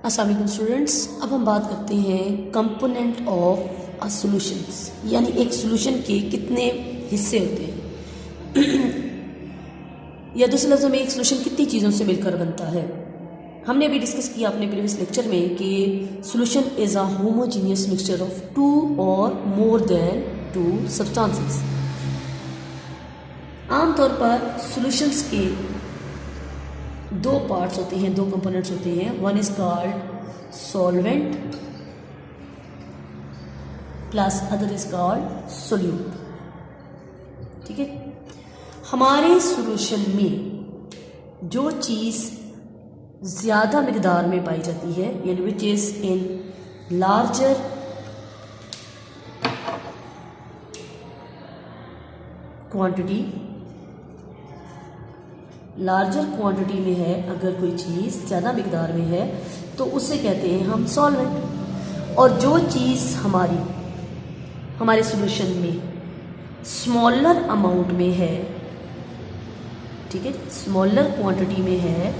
अस्सलाम वालेकुम स्टूडेंट्स। अब हम बात करते हैं कंपोनेंट ऑफ अ सॉल्यूशंस, यानी एक सॉल्यूशन के कितने हिस्से होते हैं या दूसरे लफ्ज़ों में एक सॉल्यूशन कितनी चीज़ों से मिलकर बनता है। हमने अभी डिस्कस किया अपने प्रीवियस लेक्चर में कि solution is a homogeneous mixture of two or more then to substances. आमतौर पर सॉल्यूशंस के दो पार्ट्स होते हैं, दो कंपोनेंट्स होते हैं। One is called solvent plus other is called solute. ठीक है, हमारे सॉल्यूशन में जो चीज़ ज़्यादा मिकदार में पाई जाती है, यानी which is in larger quantity, larger quantity में है, अगर कोई चीज़ ज़्यादा मिकदार में है तो उसे कहते हैं हम सॉल्वेंट। और जो चीज़ हमारे सॉल्यूशन में स्मॉलर अमाउंट में है, ठीक है, स्मॉलर क्वांटिटी में है,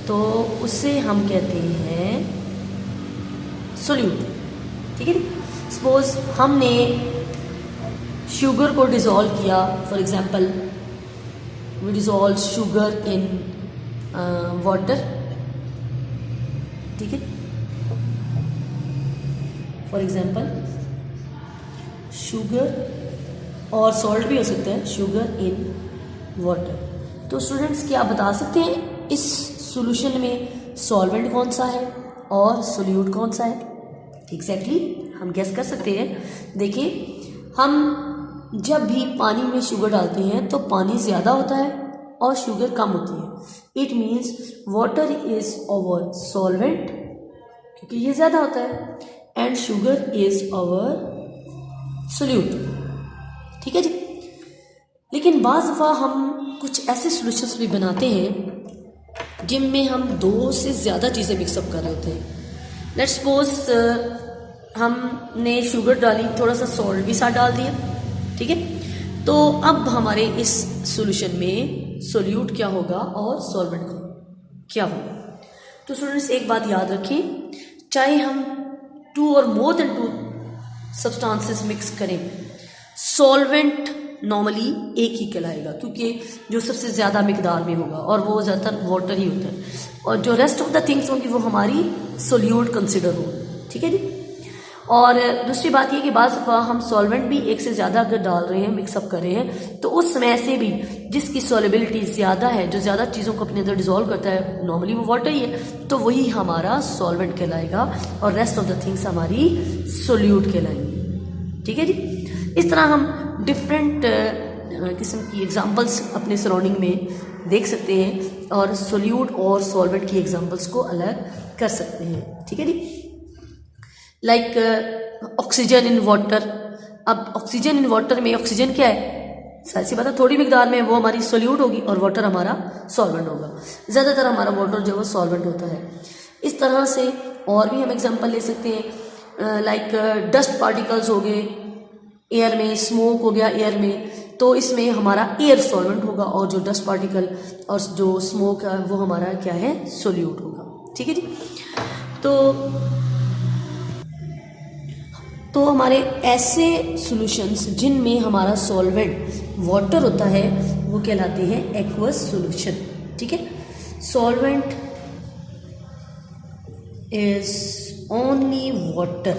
तो उसे हम कहते हैं सोल्यूट। ठीक है, सपोज हमने शुगर को डिज़ोल्व किया, for example we dissolve sugar in water। ठीक है, फॉर एग्जाम्पल शुगर और सॉल्ट भी हो सकता है, शुगर इन वाटर। तो स्टूडेंट्स क्या आप बता सकते हैं इस सॉल्यूशन में सॉल्वेंट कौन सा है और सोल्यूट कौन सा है? एग्जैक्टली हम गेस कर सकते हैं। देखिए, हम जब भी पानी में शुगर डालते हैं तो पानी ज़्यादा होता है और शुगर कम होती है। It means water is our solvent क्योंकि ये ज़्यादा होता है, and sugar is our solute. ठीक है जी। लेकिन बाज़ दफ़ा हम कुछ ऐसे सॉल्यूशंस भी बनाते हैं जिनमें हम दो से ज़्यादा चीज़ें मिक्सअप कर रहे होते हैं। लेट्स सपोज हमने शुगर डाली, थोड़ा सा सॉल्ट भी साथ डाल दिया, ठीक है, तो अब हमारे इस सॉल्यूशन में सोल्यूट क्या होगा और सॉल्वेंट क्या होगा। तो स्टूडेंट्स एक बात याद रखें, चाहे हम to or more then to substances mix करें, सॉल्वेंट नॉर्मली एक ही कहलाएगा क्योंकि जो सबसे ज़्यादा मिकदार में होगा और वो ज़्यादातर वाटर ही होता है, और जो रेस्ट ऑफ द थिंग्स होंगी वो हमारी सोल्यूट कंसिडर होगी। ठीक है जी। और दूसरी बात ये कि बाज़ दफ़ा हम सॉल्वेंट भी एक से ज़्यादा अगर डाल रहे हैं, मिक्सअप कर रहे हैं, तो उस समय से भी जिसकी सॉल्युबिलिटी ज़्यादा है, जो ज़्यादा चीज़ों को अपने अंदर डिज़ोल्व करता है, नॉर्मली वो वाटर ही है, तो वही हमारा सॉल्वेंट कहलाएगा और रेस्ट ऑफ द थिंग्स हमारी सोल्यूट कहलाएंगी। ठीक है जी। इस तरह हम डिफरेंट किस्म की एग्जांपल्स अपने सराउंडिंग में देख सकते हैं और सोल्यूट और सॉल्वेंट की एग्जांपल्स को अलग कर सकते हैं। ठीक है जी। Like oxygen in water. अब ऑक्सीजन इन वाटर में ऑक्सीजन क्या है? सारी सी बात है, थोड़ी मिकदार में वो हमारी सोल्यूट होगी और वाटर हमारा सॉल्वेंट होगा। ज़्यादातर हमारा वाटर जो है वो सॉल्वेंट होता है। इस तरह से और भी हम एग्जांपल ले सकते हैं, लाइक डस्ट पार्टिकल्स हो गए एयर में, स्मोक हो गया एयर में, तो इसमें हमारा एयर सॉल्वेंट होगा और जो डस्ट पार्टिकल और जो स्मोक है वो हमारा क्या है? सोल्यूट होगा। ठीक है जी। तो हमारे ऐसे सॉल्यूशंस जिनमें हमारा सॉल्वेंट वाटर होता है वो कहलाते हैं एक्वस सॉल्यूशन। ठीक है, सॉल्वेंट इज ओनली वाटर।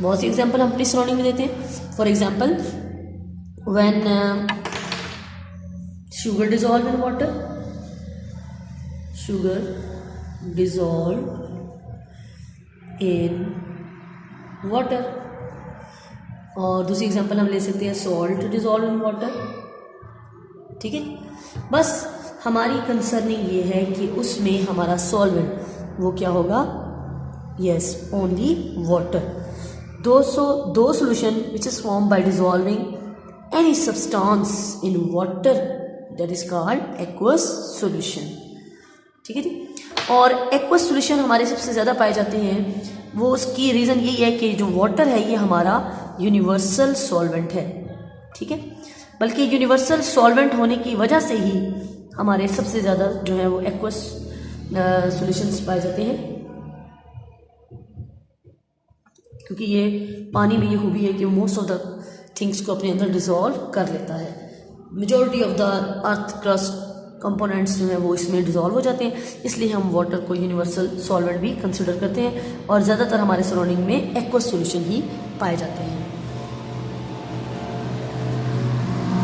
बहुत सी एग्जांपल हम अपनी सराउंडिंग में देते हैं। For example when sugar dissolve in water, sugar dissolve in water. और दूसरी एग्जांपल हम ले सकते हैं सॉल्ट डिजॉल्व इन वाटर। ठीक है, बस हमारी कंसर्निंग ये है कि उसमें हमारा सॉल्वेंट वो क्या होगा? Yes, only water. दो solution which is form by dissolving any substance in water, that is called aqueous solution. ठीक है जी। और एक्वस सॉल्यूशन हमारे सबसे ज़्यादा पाए जाते हैं, वो उसकी रीज़न यही है कि जो वाटर है ये हमारा यूनिवर्सल सॉल्वेंट है। ठीक है, बल्कि यूनिवर्सल सॉल्वेंट होने की वजह से ही हमारे सबसे ज़्यादा जो है वो एक्वस सॉल्यूशंस पाए जाते हैं, क्योंकि ये पानी में ये खूबी है कि मोस्ट ऑफ द थिंग्स को अपने अंदर डिसॉल्व कर लेता है। Majority of the earth crust components जो हैं वो इसमें डिसॉल्व हो जाते हैं, इसलिए हम वाटर को यूनिवर्सल सॉल्वेंट भी कंसिडर करते हैं और ज़्यादातर हमारे सराउंडिंग में एक्वस सॉल्यूशन ही पाए जाते हैं।